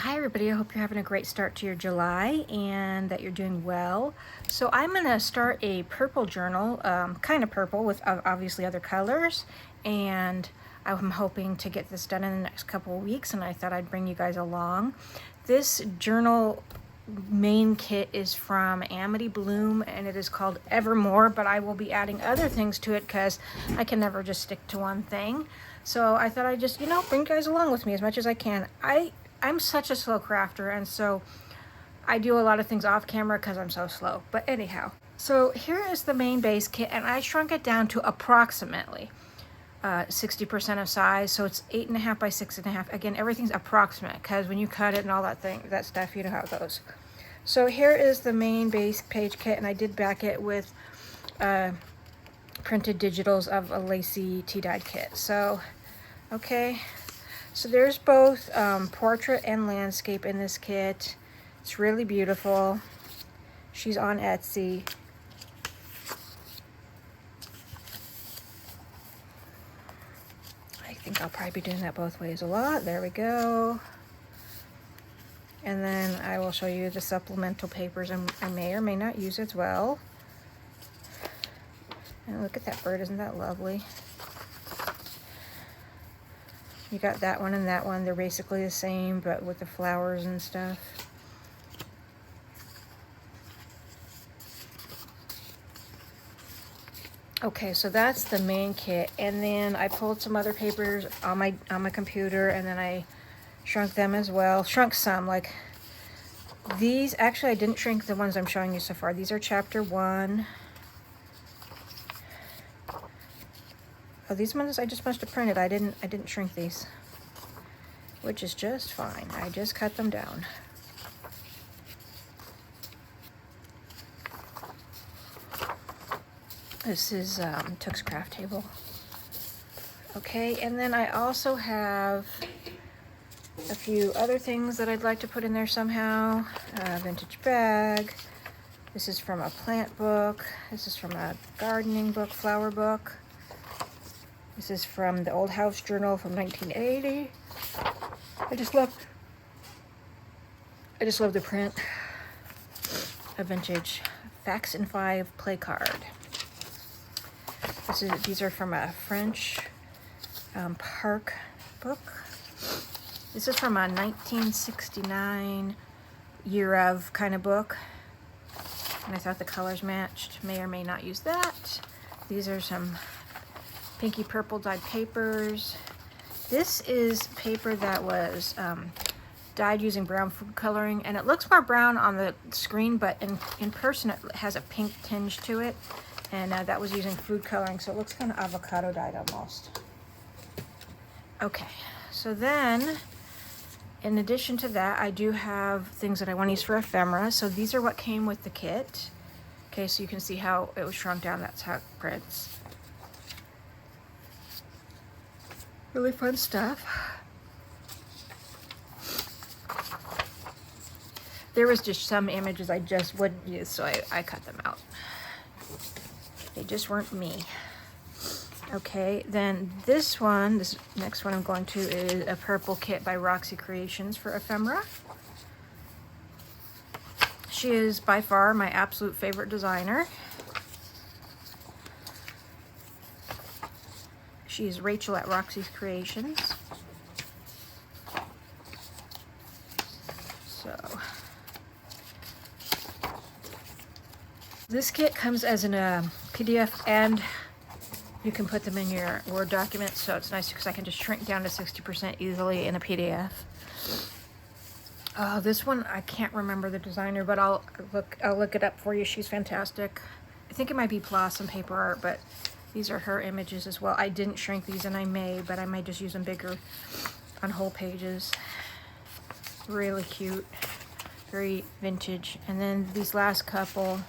Hi everybody, I hope you're having a great start to your July and that you're doing well. So I'm going to start a purple journal, kind of purple with obviously other colors, and I'm hoping to get this done in the next couple of weeks, and I thought I'd bring you guys along. This journal main kit is from Amity Bloom and it is called Evermore, but I will be adding other things to it because I can never just stick to one thing. So I thought I'd just, bring you guys along with me as much as I can. I'm such a slow crafter, and so I do a lot of things off camera because I'm so slow. But anyhow, so here is the main base kit, and I shrunk it down to approximately 60% of size, so it's 8.5 by 6.5. Again, everything's approximate because when you cut it and all that stuff, you know how it goes. So here is the main base page kit, and I did back it with printed digitals of a Lacey tea-dyed kit. So, okay. So there's both portrait and landscape in this kit. It's really beautiful. She's on Etsy. I think I'll probably be doing that both ways a lot. There we go. And then I will show you the supplemental papers I may or may not use as well. And look at that bird, isn't that lovely? You got that one and that one. They're basically the same, but with the flowers and stuff. Okay, so that's the main kit. And then I pulled some other papers on my computer, and then I shrunk them as well. Shrunk some, like these. Actually, I didn't shrink the ones I'm showing you so far. These are chapter 1. Oh, these ones I just must have printed. I didn't shrink these, which is just fine. I just cut them down. This is Took's Craft Table. Okay, and then I also have a few other things that I'd like to put in there somehow. Vintage bag. This is from a plant book. This is from a gardening book, flower book. This is from the Old House Journal from 1980. I just love the print. A vintage Facts in 5 play card. These are from a French park book. This is from a 1969 year of kind of book. And I thought the colors matched. May or may not use that. These are some pinky purple dyed papers. This is paper that was dyed using brown food coloring, and it looks more brown on the screen, but in person it has a pink tinge to it, and that was using food coloring, so it looks kind of avocado dyed almost. Okay, so then in addition to that, I do have things that I want to use for ephemera. So these are what came with the kit. Okay, so you can see how it was shrunk down. That's how it prints. Really fun stuff. There was just some images I just wouldn't use, so I cut them out. They just weren't me. Okay, then this next one I'm going to is a purple kit by Roxy Creations for ephemera. She is by far my absolute favorite designer. She's Rachel at Roxy Creations. So this kit comes as in a PDF, and you can put them in your Word document, so it's nice because I can just shrink down to 60% easily in a PDF. This one, I can't remember the designer, but I'll look it up for you. She's fantastic. I think it might be Blossom Paper Art, but these are her images as well. I didn't shrink these, and I may, but I might just use them bigger on whole pages. Really cute, very vintage. And then these last couple,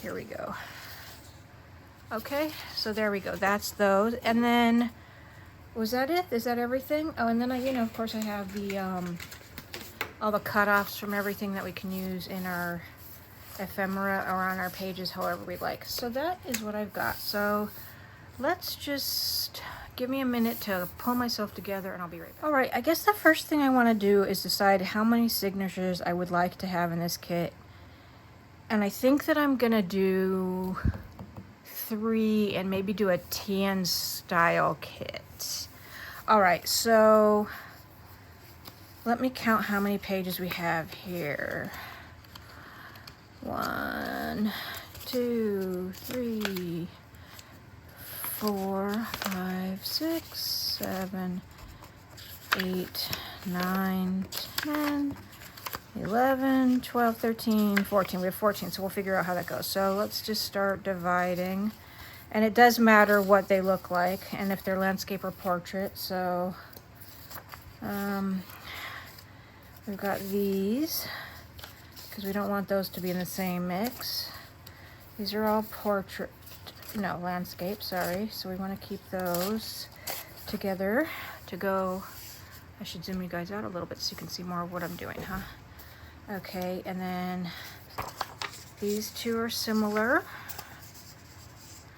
here we go. Okay, so there we go. That's those. And then, was that it? Is that everything? Oh, and then of course I have the all the cutoffs from everything that we can use in our ephemera or on our pages, however we like. So that is what I've got. So let's just give me a minute to pull myself together and I'll be right back. All right, I guess the first thing I want to do is decide how many signatures I would like to have in this kit. And I think that I'm gonna do 3 and maybe do a tan style kit. All right, so let me count how many pages we have here. 1, 2, 3, 4, 5, 6, 7, 8, 9, 10, 11, 12, 13, 14. We have 14, so we'll figure out how that goes. So let's just start dividing. And it does matter what they look like and if they're landscape or portrait. So we've got these because we don't want those to be in the same mix. These are all portrait, no, landscape, sorry. So we want to keep those together to go. I should zoom you guys out a little bit so you can see more of what I'm doing, huh? Okay, and then these two are similar.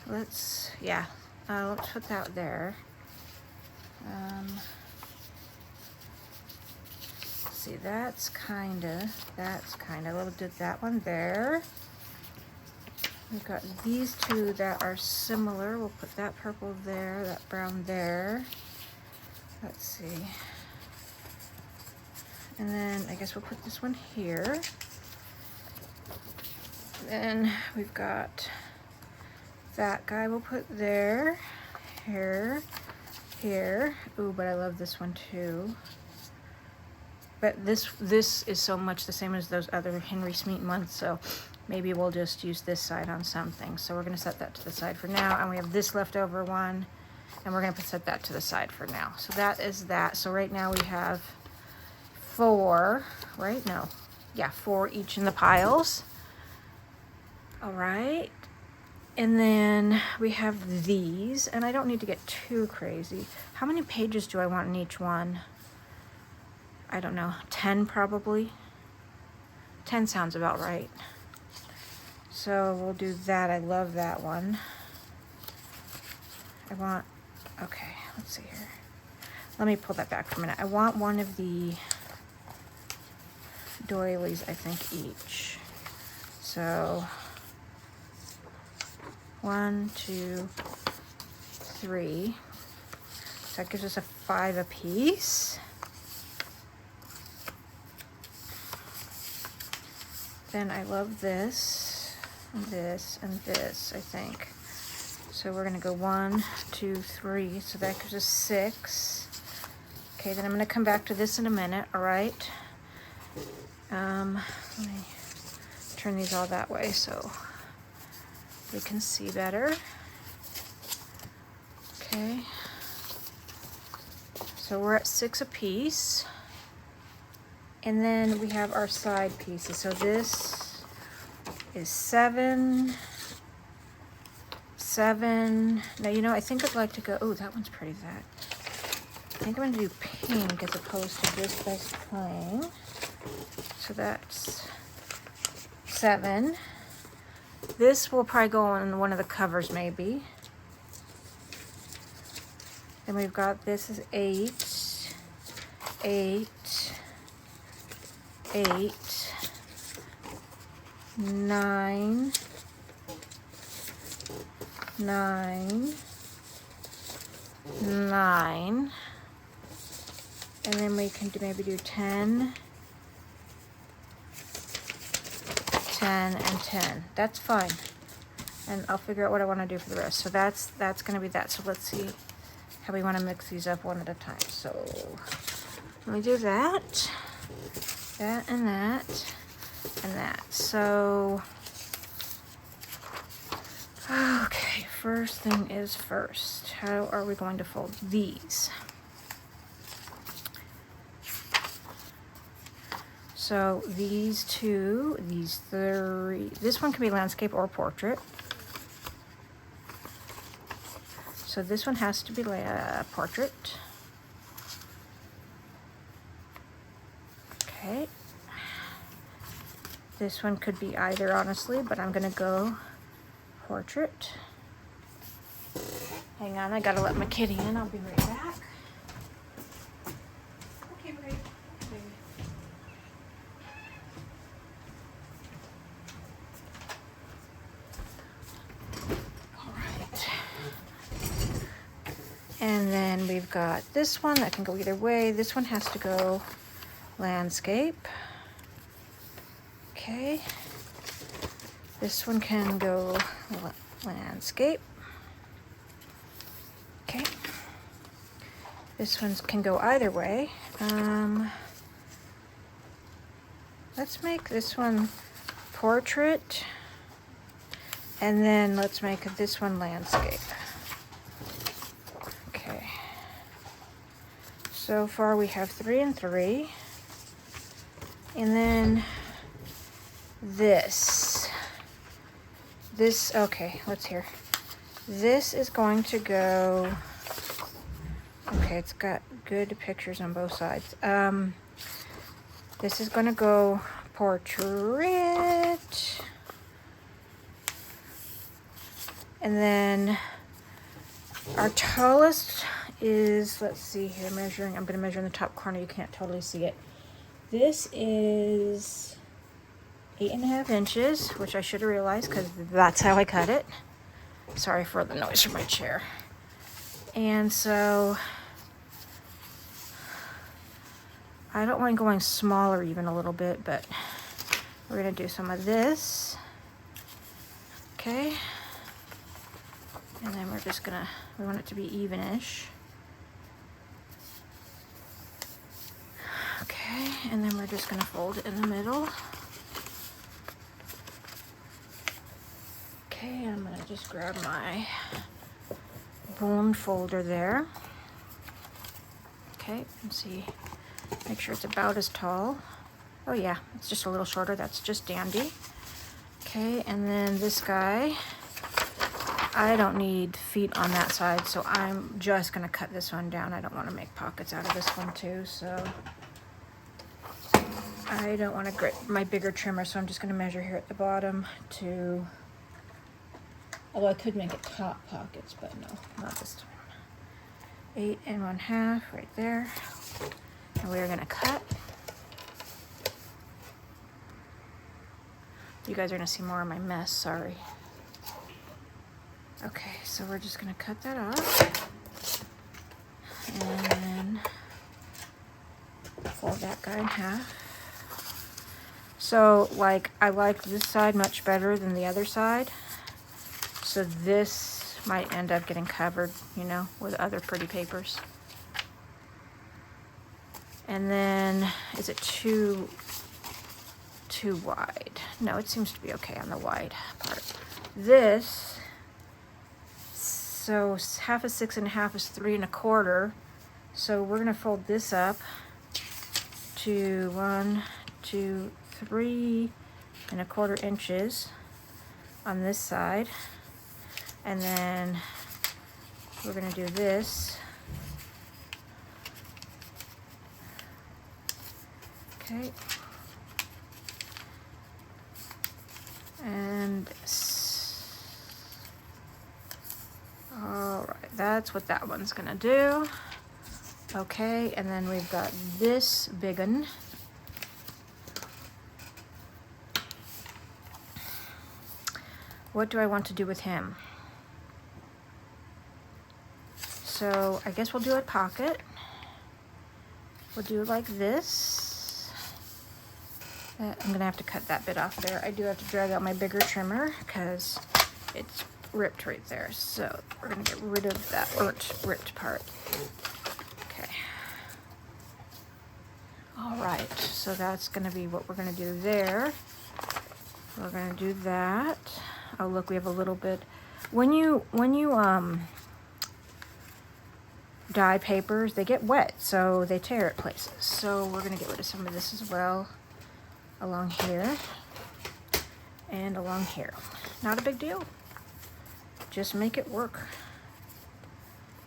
Let's put that there. See, that's kinda, we'll do that one there. We've got these two that are similar. We'll put that purple there, that brown there. Let's see. And then I guess we'll put this one here. Then we've got that guy we'll put there, here, here. Ooh, but I love this one too. But this is so much the same as those other Henry Smeaton ones, so maybe we'll just use this side on something. So we're gonna set that to the side for now, and we have this leftover one, and we're gonna set that to the side for now. So that is that. So right now we have 4, right? No, yeah, 4 each in the piles. All right, and then we have these, and I don't need to get too crazy. How many pages do I want in each one? I don't know, 10 probably. 10 sounds about right. So we'll do that. I love that one. Okay, let's see here. Let me pull that back for a minute. I want one of the doilies, I think, each. So 1, 2, 3. So that gives us a 5 apiece. Then I love this, and this, and this, I think. So we're gonna go 1, 2, 3, so that gives us 6. Okay, then I'm gonna come back to this in a minute, all right? Let me turn these all that way so we can see better. Okay. So we're at 6 apiece. And then we have our side pieces. So this is 7, 7. Now, you know, I think I'd like to go, oh, that one's pretty, that. I think I'm gonna do pink as opposed to this that's plain. So that's 7. This will probably go on one of the covers maybe. Then we've got, this is 8, 8, 8, 9, 9, 9, and then we can maybe do 10, 10, and 10. That's fine. And I'll figure out what I want to do for the rest. So that's going to be that. So let's see how we want to mix these up one at a time. So let me do that, that, and that, and that. So, okay, first thing is first. How are we going to fold these? So these 2, these 3, this one can be landscape or portrait. So this one has to be portrait. Okay. This one could be either, honestly, but I'm gonna go portrait. I Hang on, I gotta let my kitty in. I'll be right back. Okay, Ray. Okay. All right. And then we've got this one that can go either way. This one has to go landscape. Okay. This one can go landscape. Okay. This one can go either way. Let's make this one portrait. And then let's make this one landscape. Okay. So far we have 3 and 3. And then this, okay, let's hear. This is going to go, okay, it's got good pictures on both sides. This is going to go portrait. And then our tallest is, let's see here, measuring, I'm going to measure in the top corner, you can't totally see it. This is 8.5 inches, which I should have realized because that's how I cut it. Sorry for the noise from my chair. And so I don't mind going smaller even a little bit, but we're gonna do some of this. Okay. And then we're just gonna, we want it to be evenish. Okay, and then we're just gonna fold it in the middle. Okay, I'm gonna just grab my bone folder there. Okay, and see, make sure it's about as tall. Oh yeah, it's just a little shorter, that's just dandy. Okay, and then this guy, I don't need feet on that side, so I'm just gonna cut this one down. I don't wanna make pockets out of this one too, so I don't wanna grip my bigger trimmer, so I'm just gonna measure here at the bottom to, although I could make it top pockets, but no, not this time. 8 1/2 right there. And we're gonna cut. You guys are gonna see more of my mess, sorry. Okay, so we're just gonna cut that off. And then fold that guy in half. So, like, I like this side much better than the other side. So this might end up getting covered, you know, with other pretty papers. And then, is it too wide? No, it seems to be okay on the wide part. This, so 1/2 is 6 1/2 is 3 1/4. So we're gonna fold this up to 1, 2, 3 1/4 inches on this side. And then we're gonna do this. Okay. And all right, that's what that one's gonna do. Okay, and then we've got this big one. What do I want to do with him? So I guess we'll do a pocket. We'll do it like this. I'm gonna have to cut that bit off there. I do have to drag out my bigger trimmer because it's ripped right there. So we're gonna get rid of that ripped part. Okay. All right, so that's gonna be what we're gonna do there. We're gonna do that. Oh look, we have a little bit. When you dye papers, they get wet, so they tear at places. So we're gonna get rid of some of this as well, along here and along here. Not a big deal. Just make it work.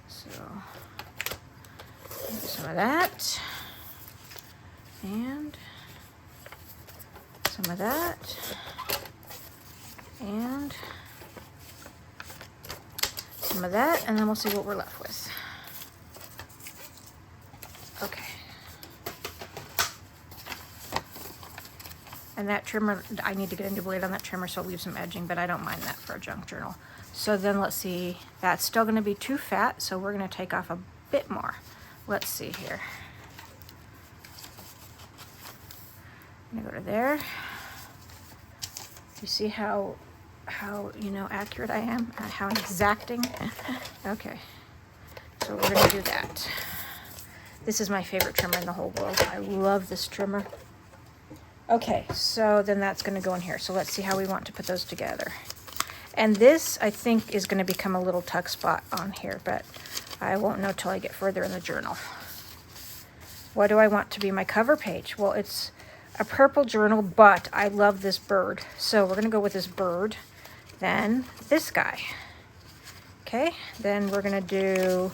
So do some of that and some of that and some of that, and then we'll see what we're left with. Okay. And that trimmer, I need to get a new blade on that trimmer so it leaves some edging, but I don't mind that for a junk journal. So then let's see, that's still gonna be too fat, so we're gonna take off a bit more. Let's see here. I'm gonna go to there. You see how you know accurate I am, how exacting. Okay, so we're gonna do that. This is my favorite trimmer in the whole world. I love this trimmer. Okay, so then that's gonna go in here. So let's see how we want to put those together. And this, I think, is gonna become a little tuck spot on here, but I won't know till I get further in the journal. What do I want to be my cover page? Well, it's a purple journal, but I love this bird. So we're gonna go with this bird, then this guy. Okay, then we're gonna do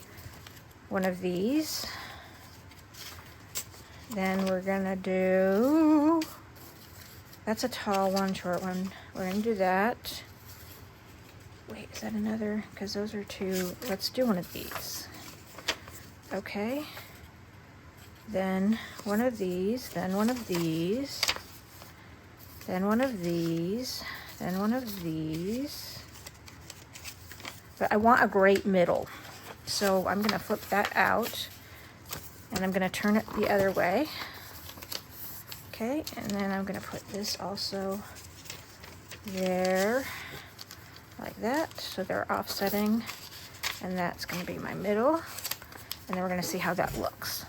one of these. Then we're gonna do, that's a tall one, short one. We're gonna do that. Wait, is that another? Because those are two. Let's do one of these. Okay. Then one of these, then one of these, then one of these, then one of these. But I want a great middle. So I'm gonna flip that out and I'm gonna turn it the other way. Okay, and then I'm gonna put this also there, like that. So they're offsetting, and that's gonna be my middle. And then we're gonna see how that looks.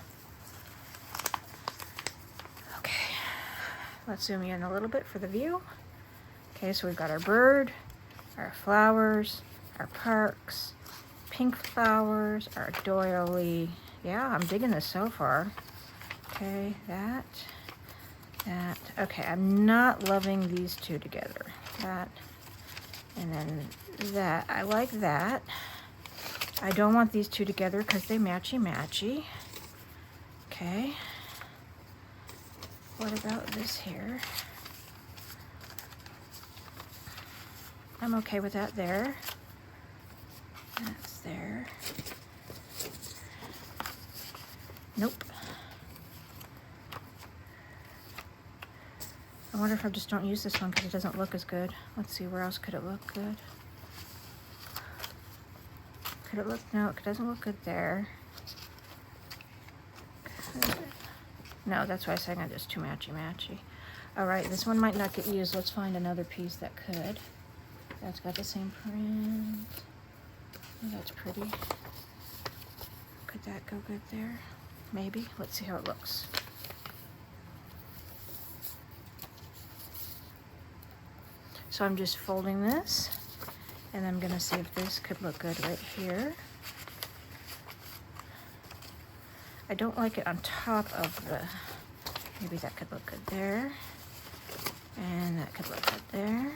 Okay, let's zoom in a little bit for the view. Okay, so we've got our bird, our flowers, our parks, pink flowers, our doily. Yeah, I'm digging this so far. Okay, that. Okay, I'm not loving these two together. That, and then that. I like that. I don't want these two together because they matchy-matchy. Okay. What about this here? I'm okay with that there. That's there. Nope. I wonder if I just don't use this one because it doesn't look as good. Let's see, where else could it look good? Could it look, no, it doesn't look good there. No, that's why I said it's too matchy-matchy. All right, this one might not get used. Let's find another piece that could. That's got the same print. Oh, that's pretty. Could that go good there? Maybe. Let's see how it looks. So I'm just folding this, and I'm gonna see if this could look good right here. I don't like it on top of the, maybe that could look good there. And that could look good there.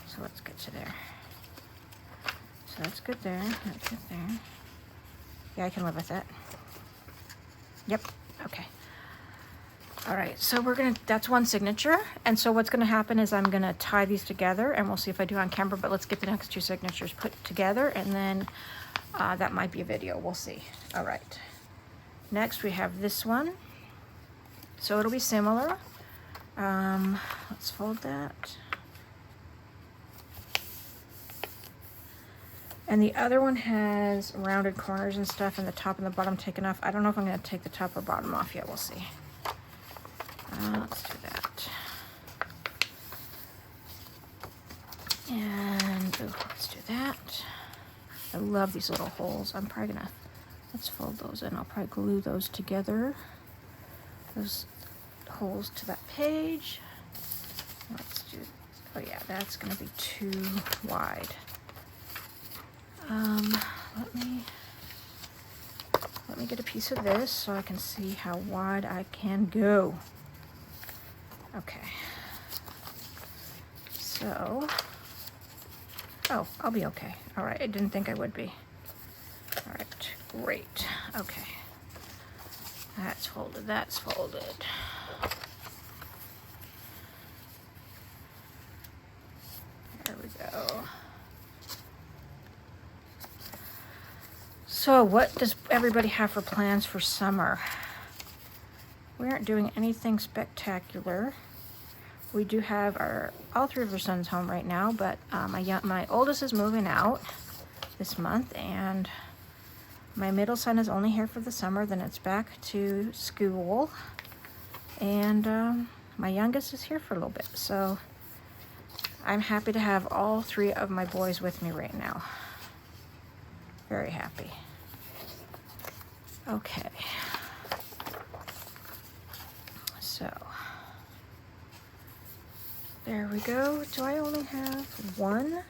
So let's get to there. So that's good there, that's good there. Yeah, I can live with that. Yep, okay. All right, so we're gonna, that's one signature. And so what's gonna happen is I'm gonna tie these together and we'll see if I do on camera, but let's get the next two signatures put together and then that might be a video, we'll see. All right, next we have this one. So it'll be similar. Let's fold that. And the other one has rounded corners and stuff and the top and the bottom taken off. I don't know if I'm gonna take the top or bottom off yet, we'll see. Let's do that. And ooh, let's do that. I love these little holes. I'm probably gonna, let's fold those in. I'll probably glue those together. Those holes to that page. Let's do, oh yeah, that's gonna be too wide. Let me get a piece of this so I can see how wide I can go. Okay. So, oh, I'll be okay. All right, I didn't think I would be. All right, great. Okay. That's folded, that's folded. There we go. So what does everybody have for plans for summer? We aren't doing anything spectacular. We do have all three of our sons home right now, but my oldest is moving out this month, and my middle son is only here for the summer, then it's back to school, and my youngest is here for a little bit. So I'm happy to have all three of my boys with me right now. Very happy. Okay. So there we go. Do I only have one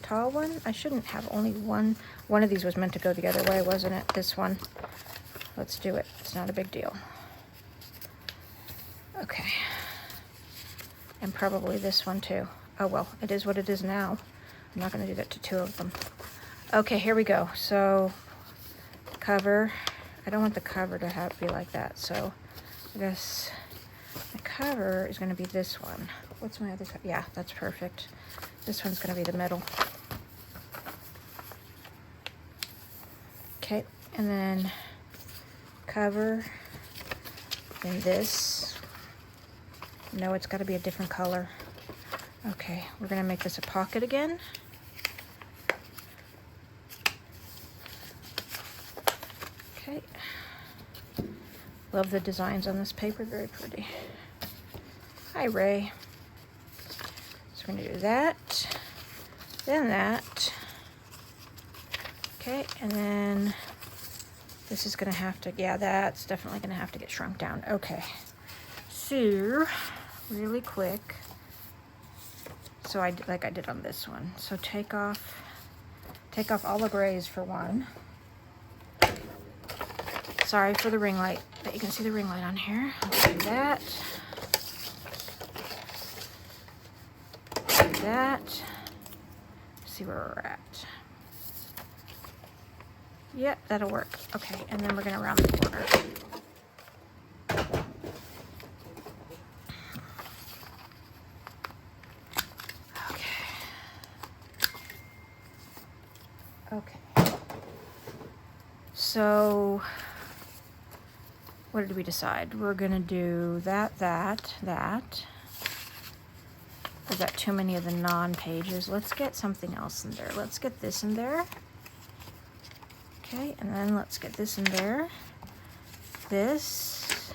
tall one? I shouldn't have only one. One of these was meant to go the other way, wasn't it? This one. Let's do it. It's not a big deal. Okay. And probably this one too. Oh well, it is what it is now. I'm not going to do that to two of them. Okay, here we go. So cover. I don't want the cover to be like that, so I guess the cover is going to be this one. What's my other cover? Yeah, that's perfect. This one's going to be the middle. Okay, and then cover, and this. No, it's got to be a different color. Okay, we're going to make this a pocket again. Okay. Love the designs on this paper, very pretty. Hi, Ray. So we're going to do that, then that. Okay, and then this is going to have to, yeah, that's definitely going to have to get shrunk down. Okay, so really quick. So like I did on this one. So take off all the grays for one. Sorry for the ring light, but you can see the ring light on here. Let's do that. Do that. See where we're at. Yep, that'll work. Okay, and then we're gonna round the corner. Okay. So what did we decide? We're gonna do that. We've got too many of the non-pages. Let's get something else in there. Let's get this in there. Okay, and then let's get this in there. This,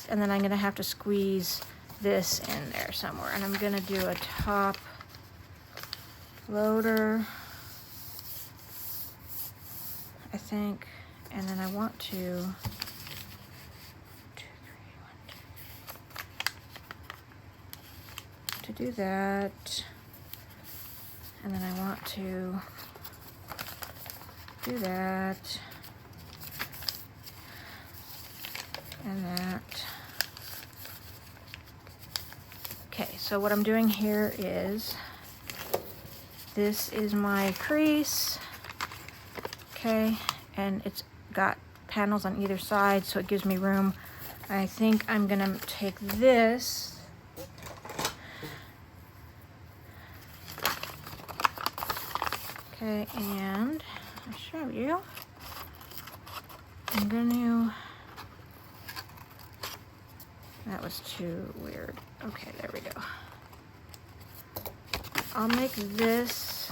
and then I'm gonna have to squeeze this in there somewhere, and I'm gonna do a top loader, I think, and then I want to do that, and then I want to do that and that. Okay, so what I'm doing here is, this is my crease, okay, and it's got panels on either side, so it gives me room. I think I'm gonna take this, okay, and I'll show you. I'm gonna, that was too weird. Okay, there we go. I'll make this,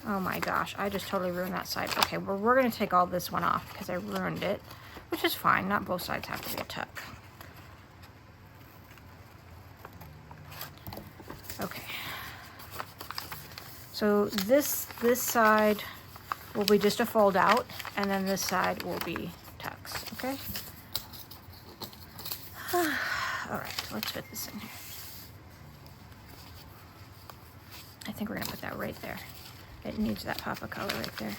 oh my gosh, I just totally ruined that side. Okay, well, we're gonna take all this one off because I ruined it, which is fine. Not both sides have to be a tuck. Okay. So this side will be just a fold out, and then this side will be tucks, okay? All right, let's fit this in here. I think we're gonna put that right there. It needs that pop of color right there.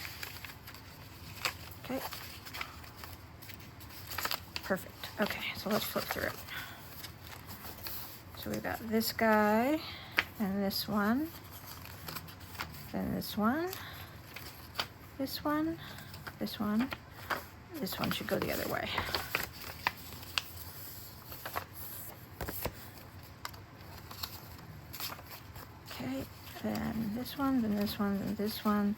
Okay. Perfect. Okay, so let's flip through it. So we've got this guy, and this one, then this one, this one, this one. This one should go the other way. Okay, then this one, then this one, then this one,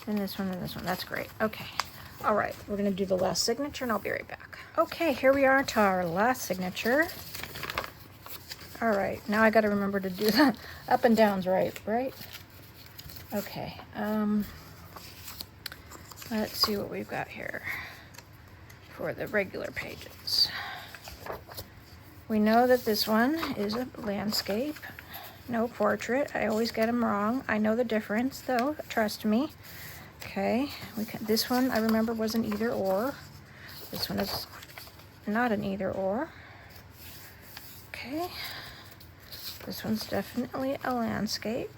then this one, then this one. That's great. Okay. All right, we're gonna do the last signature and I'll be right back. Okay, here we are to our last signature. All right, now I gotta remember to do the up and downs right? Okay, let's see what we've got here for the regular pages. We know that this one is a landscape, no portrait. I always get them wrong. I know the difference though, trust me. Okay, this one I remember was an either or. This one is not an either or. Okay, this one's definitely a landscape.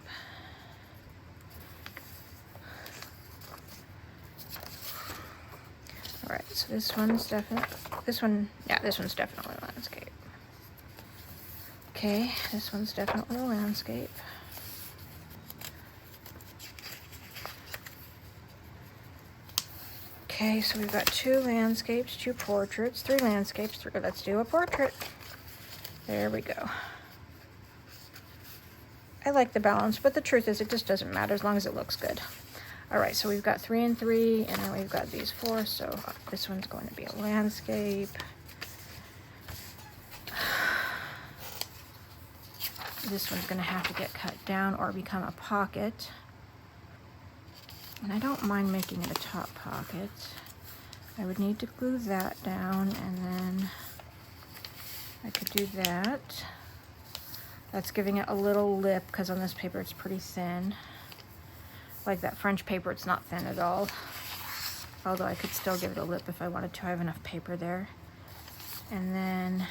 All right, so this one's definitely, this one's definitely a landscape. Okay, this one's definitely a landscape. Okay, so we've got 2 landscapes, 2 portraits, 3 landscapes, 3. Let's do a portrait. There we go. I like the balance, but the truth is it just doesn't matter as long as it looks good. All right, so we've got 3 and 3, and then we've got these 4, so this one's going to be a landscape. This one's gonna have to get cut down or become a pocket. And I don't mind making it a top pocket. I would need to glue that down, and then I could do that. That's giving it a little lip because on this paper it's pretty thin. Like that French paper, it's not thin at all. Although I could still give it a lip if I wanted to. I have enough paper there. And then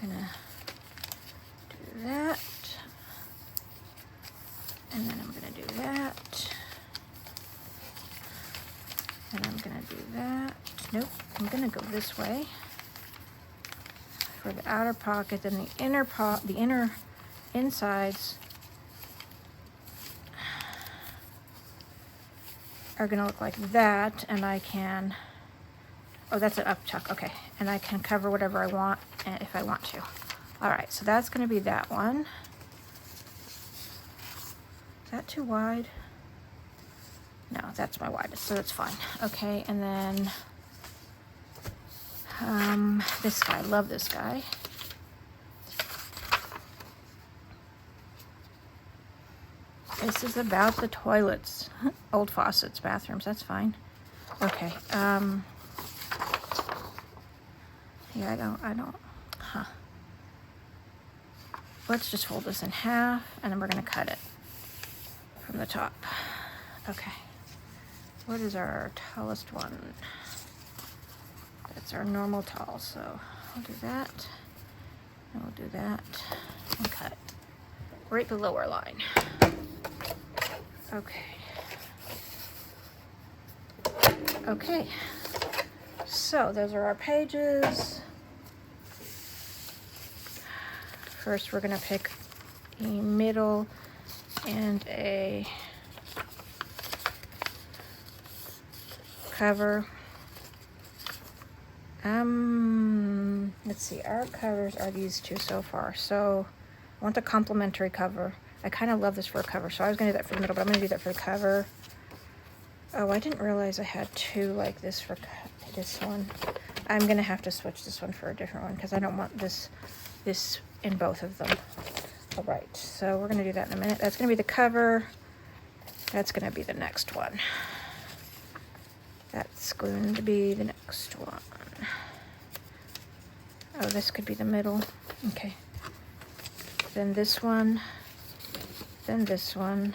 I'm gonna do that. And then I'm gonna do that. And I'm gonna do that. Nope, I'm gonna go this way for the outer pocket. Then the inner insides are gonna look like that, and I can, oh, that's an up tuck, okay. And I can cover whatever I want if I want to. All right, so that's gonna be that one. Is that too wide? No, that's my widest, so that's fine. Okay, and then this guy, love this guy. This is about the toilets, old faucets, bathrooms, that's fine. Okay, yeah, I don't, Let's just fold this in half, and then we're gonna cut it from the top. Okay, what is our tallest one? That's our normal tall, so I'll do that, and we'll do that, and cut right below our line. Okay. Okay, so those are our pages. First, we're gonna pick a middle and a cover. Let's see, our covers are these 2 so far. So I want a complementary cover. I kind of love this for a cover, so I was gonna do that for the middle, but I'm gonna do that for the cover. Oh, I didn't realize I had 2 like this for this one. I'm gonna have to switch this one for a different one because I don't want this in both of them. All right, so we're gonna do that in a minute. That's gonna be the cover. That's gonna be the next one. That's going to be the next one. Oh, this could be the middle. Okay. Then this one. Then this one.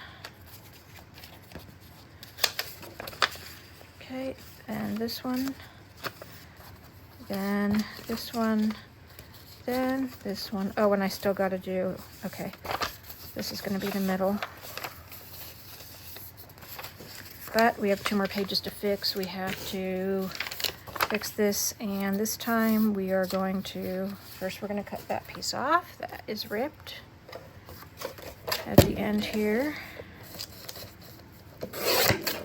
Okay, and this one. Then this one. Then this one. Oh, and I still got to do, okay. This is going to be the middle. But we have 2 more pages to fix. We have to fix this, and this time we are going to, first we're going to cut that piece off that is ripped at the end here.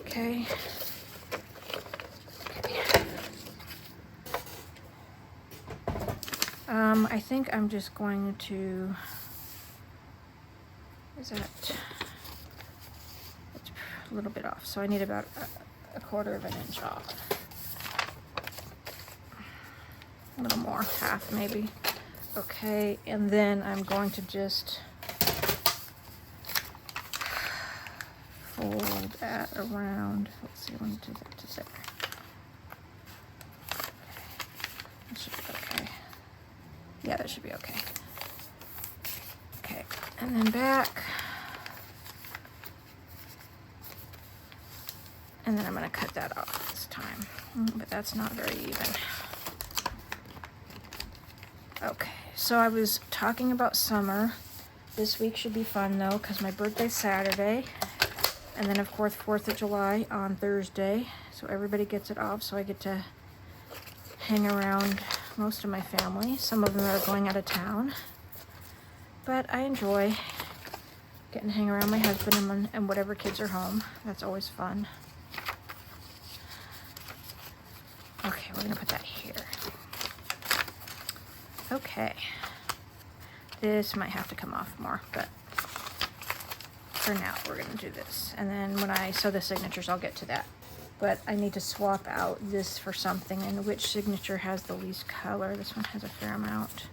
Okay. I think I'm just going to, is that, it's a little bit off, so I need about a 1/4 inch off. A little more, half maybe. Okay, and then I'm going to just fold that around. Let's see, 1, 2, 3, 2, 6. That should be okay. Yeah, that should be okay. Okay, and then back. And then I'm gonna cut that off this time. But that's not very even. Okay, so I was talking about summer. This week should be fun though, because my birthday's Saturday. And then of course 4th of July on Thursday. So everybody gets it off, so I get to hang around most of my family. Some of them are going out of town. But I enjoy getting to hang around my husband and whatever kids are home. That's always fun. Okay, we're gonna put that here. Okay. This might have to come off more, but for now we're gonna do this. And then when I sew the signatures, I'll get to that. But I need to swap out this for something, and which signature has the least color. This one has a fair amount.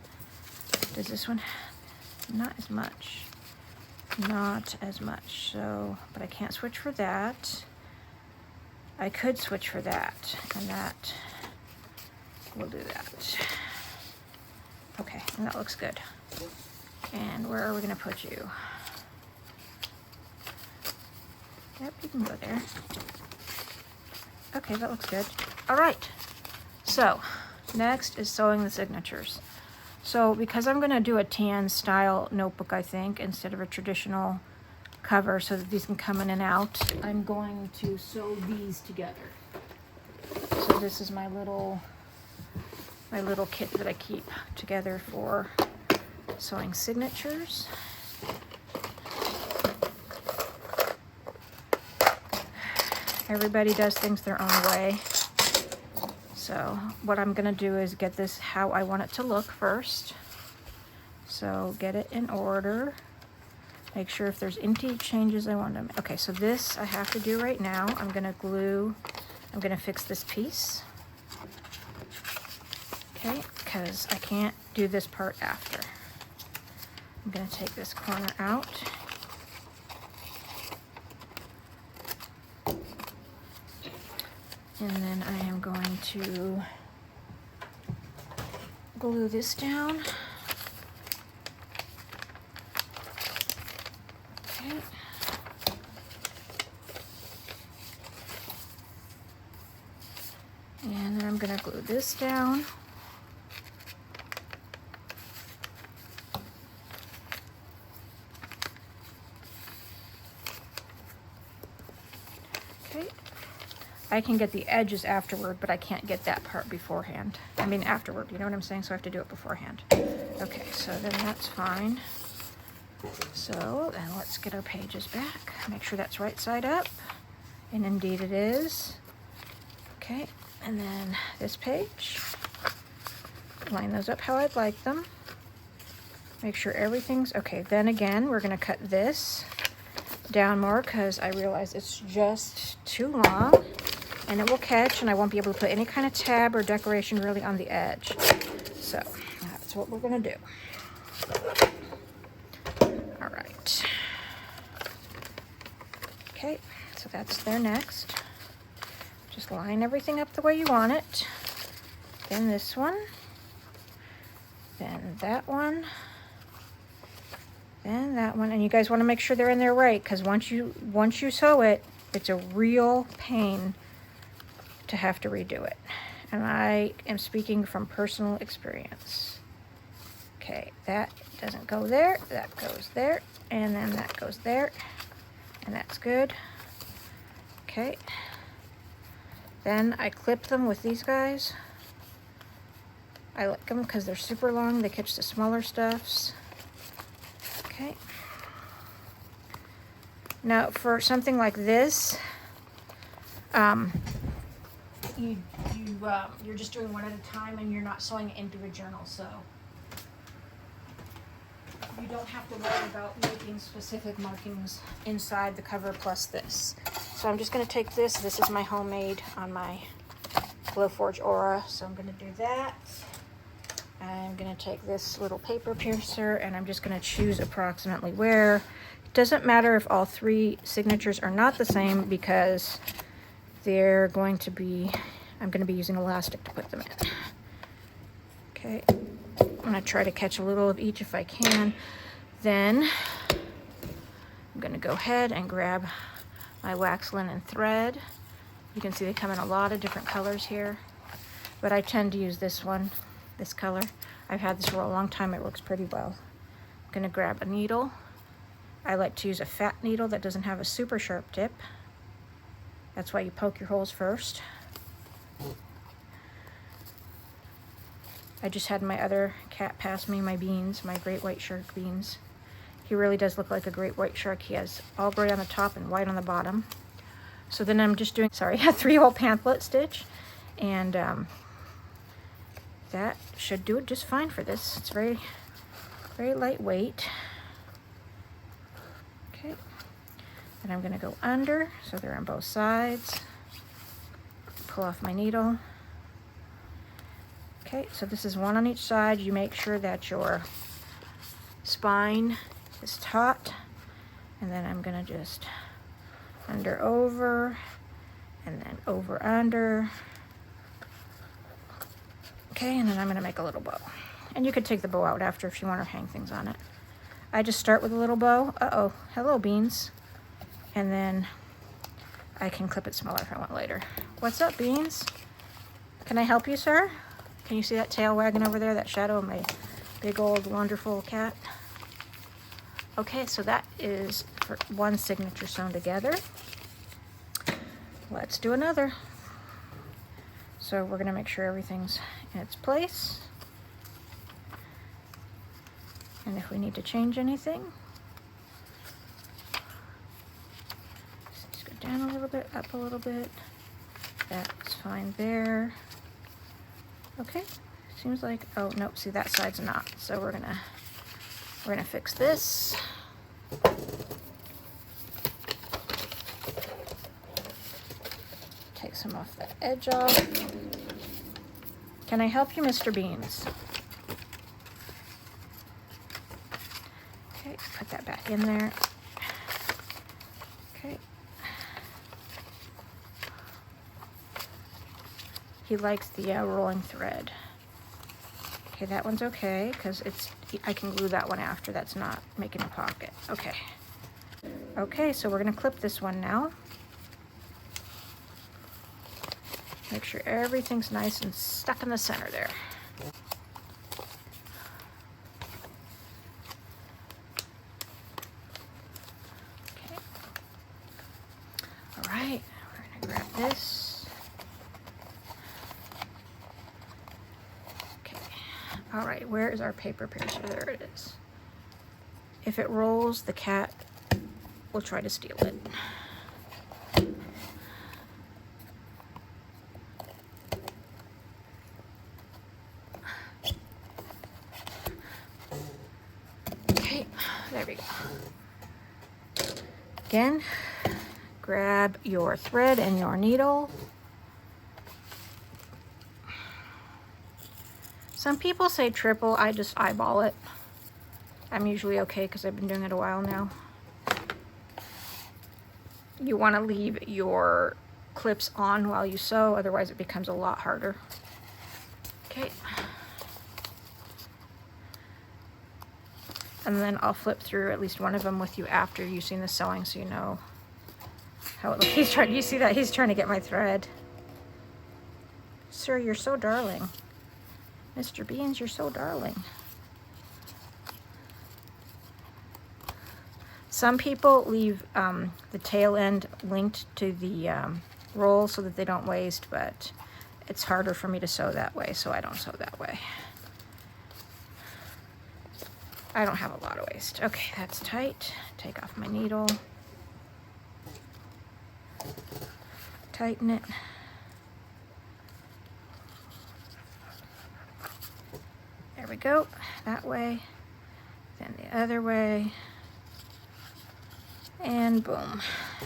Does this one? Not as much. Not as much, so, but I can't switch for that. I could switch for that, and that, we'll do that. Okay, and that looks good. And where are we gonna put you? Yep, you can go there. Okay, that looks good. All right, so next is sewing the signatures. So because I'm gonna do a tan style notebook, I think, instead of a traditional cover so that these can come in and out, I'm going to sew these together. So this is my little kit that I keep together for sewing signatures. Everybody does things their own way. So what I'm gonna do is get this how I want it to look first. So get it in order. Make sure if there's any changes I want to make. Okay, so this I have to do right now. I'm gonna fix this piece. Okay, because I can't do this part after. I'm gonna take this corner out. And then I am going to glue this down. Okay. And then I'm going to glue this down. Okay. I can get the edges afterward, but I can't get that part beforehand. I mean afterward, you know what I'm saying? So I have to do it beforehand. Okay, so then that's fine. So then let's get our pages back. Make sure that's right side up. And indeed it is. Okay, and then this page. Line those up how I'd like them. Make sure everything's okay. Then again, we're gonna cut this down more because I realize it's just too long. And it will catch, and I won't be able to put any kind of tab or decoration really on the edge. So that's what we're gonna do. All right. Okay, so that's there next. Just line everything up the way you want it. Then this one. Then that one. Then that one. And you guys want to make sure they're in there right, because once you sew it, it's a real pain to have to redo it. And I am speaking from personal experience. Okay, that doesn't go there, that goes there, and then that goes there, and that's good. Okay, then I clip them with these guys. I like them because they're super long, they catch the smaller stuffs. Okay, now for something like this, you're just doing one at a time and you're not sewing it into a journal, so you don't have to worry about making specific markings inside the cover plus this. So I'm just going to take this. This is my homemade on my Glowforge Aura. So I'm going to do that. I'm going to take this little paper piercer and I'm just going to choose approximately where. It doesn't matter if all 3 signatures are not the same because they're going to be, I'm going to be using elastic to put them in. Okay, I'm going to try to catch a little of each if I can. Then I'm going to go ahead and grab my wax linen thread. You can see they come in a lot of different colors here, but I tend to use this one, this color. I've had this for a long time. It works pretty well. I'm going to grab a needle. I like to use a fat needle that doesn't have a super sharp tip. That's why you poke your holes first. I just had my other cat pass me my beans, my great white shark beans. He really does look like a great white shark. He has all gray on the top and white on the bottom. So then I'm just doing, sorry, a 3-hole pamphlet stitch. And that should do it just fine for this. It's very, very lightweight. Okay. And I'm going to go under so they're on both sides. Pull off my needle. Okay, so this is one on each side. You make sure that your spine is taut. And then I'm going to just under over and then over under. Okay, and then I'm going to make a little bow. And you could take the bow out after if you want to hang things on it. I just start with a little bow. Uh-oh, hello beans. And then I can clip it smaller if I want later. What's up, Beans? Can I help you, sir? Can you see that tail wagging over there, that shadow of my big old wonderful cat? Okay, so that is for one signature sewn together. Let's do another. So we're gonna make sure everything's in its place. And if we need to change anything, just go down a little bit, up a little bit. That's fine there. Okay, seems like, oh no, see that side's not. So we're gonna fix this. Take some off the edge off. Can I help you, Mr. Beans? Okay, put that back in there. Okay. He likes the rolling thread. Okay, that one's okay because I can glue that one after. That's not making a pocket. Okay. Okay, so we're gonna clip this one now. Make sure everything's nice and stuck in the center there. Okay. All right, we're gonna grab this. Okay. All right, where is our paper piercer? There it is. If it rolls, the cat will try to steal it. There we go. Again, grab your thread and your needle. Some people say triple, I just eyeball it. I'm usually okay because I've been doing it a while now. You want to leave your clips on while you sew, otherwise it becomes a lot harder. Okay. And then I'll flip through at least one of them with you after you've seen the sewing so you know how it looks. He's trying, you see that? He's trying to get my thread. Sir, you're so darling. Mr. Beans, you're so darling. Some people leave the tail end linked to the roll so that they don't waste, but it's harder for me to sew that way, so I don't sew that way. I don't have a lot of waste. Okay, that's tight. Take off my needle. Tighten it. There we go. That way. Then the the other way. And boom,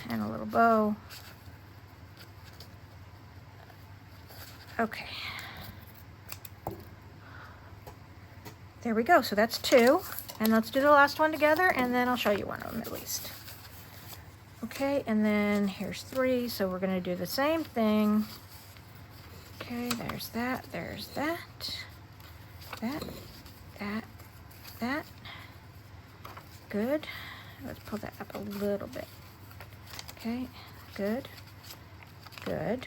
and a little bow. Okay. There we go, so that's 2. And let's do the last one together, and then I'll show you one of them at least. Okay, and then here's 3, so we're gonna do the same thing. Okay, there's that, that. Good. Let's pull that up a little bit. Okay, good. And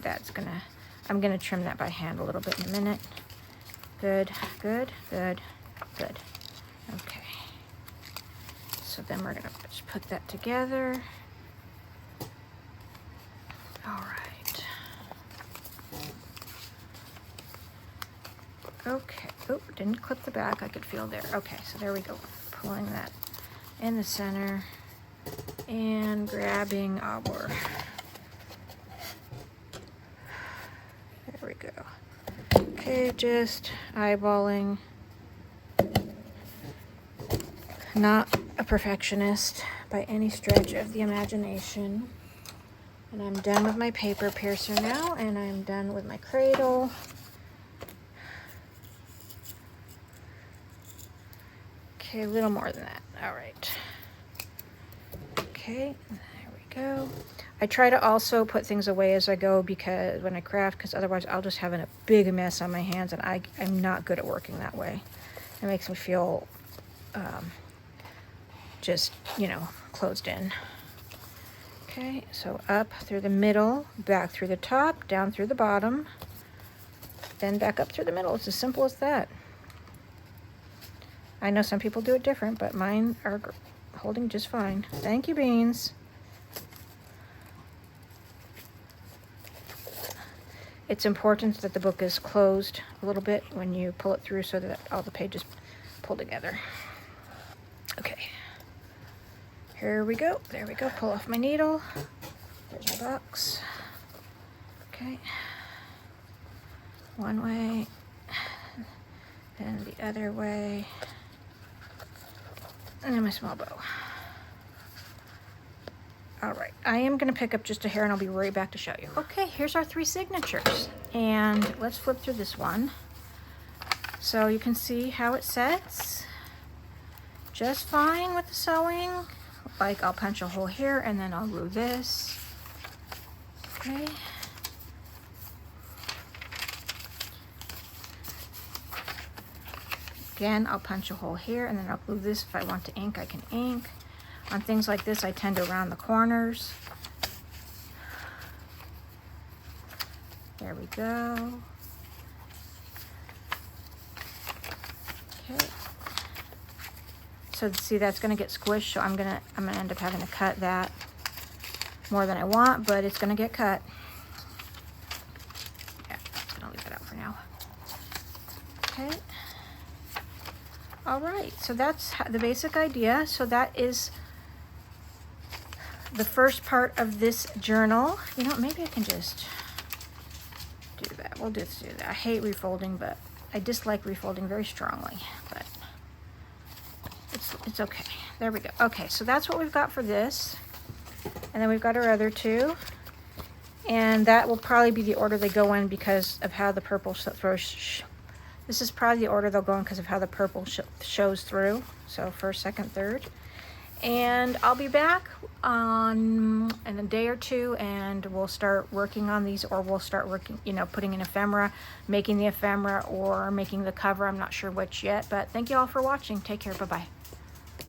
that's I'm gonna trim that by hand a little bit in a minute. Good. Okay. So then we're gonna just put that together. All right. Okay. Oh, didn't clip the back. I could feel there. Okay, so there we go. Pulling that in the center and grabbing our. There we go. Okay, just eyeballing. Not a perfectionist by any stretch of the imagination. And I'm done with my paper piercer now, and I'm done with my cradle. Okay, a little more than that. All right. Okay, there we go. I try to also put things away as I go because when I craft, because otherwise I'll just have a big mess on my hands, and I'm not good at working that way. It makes me feel just, you know, closed in. Okay, so up through the middle, back through the top, down through the bottom, then back up through the middle. It's as simple as that. I know some people do it different, but mine are holding just fine. Thank you, Beans. It's important that the book is closed a little bit when you pull it through so that all the pages pull together. Okay. Here we go. There we go. Pull off my needle. There's my box. Okay. One way, then the other way, and then my small bow. All right, I am gonna pick up just a hair and I'll be right back to show you. Okay, here's our 3 signatures. And let's flip through this one. So you can see how it sets. Just fine with the sewing. Like I'll punch a hole here and then I'll glue this. Okay. Again, I'll punch a hole here and then I'll glue this. If I want to ink, I can ink. On things like this, I tend to round the corners. There we go. Okay. So see, that's gonna get squished, so I'm gonna end up having to cut that more than I want, but it's gonna get cut. Yeah, I'm just gonna leave it out for now. Okay. All right, so that's the basic idea. So that is the first part of this journal. You know, maybe I can just do that. We'll just do that. I hate refolding, but I dislike refolding very strongly, but it's okay. There we go. Okay, so that's what we've got for this. And then we've got our other 2. And that will probably be the order they go in because of how the purple throws. This is probably the order they'll go in because of how the purple shows through. So first, second, third. And I'll be back in a day or 2 and we'll start working on these, or we'll start working, you know, putting in ephemera, making the ephemera, or making the cover. I'm not sure which yet, but thank you all for watching. Take care. Bye-bye.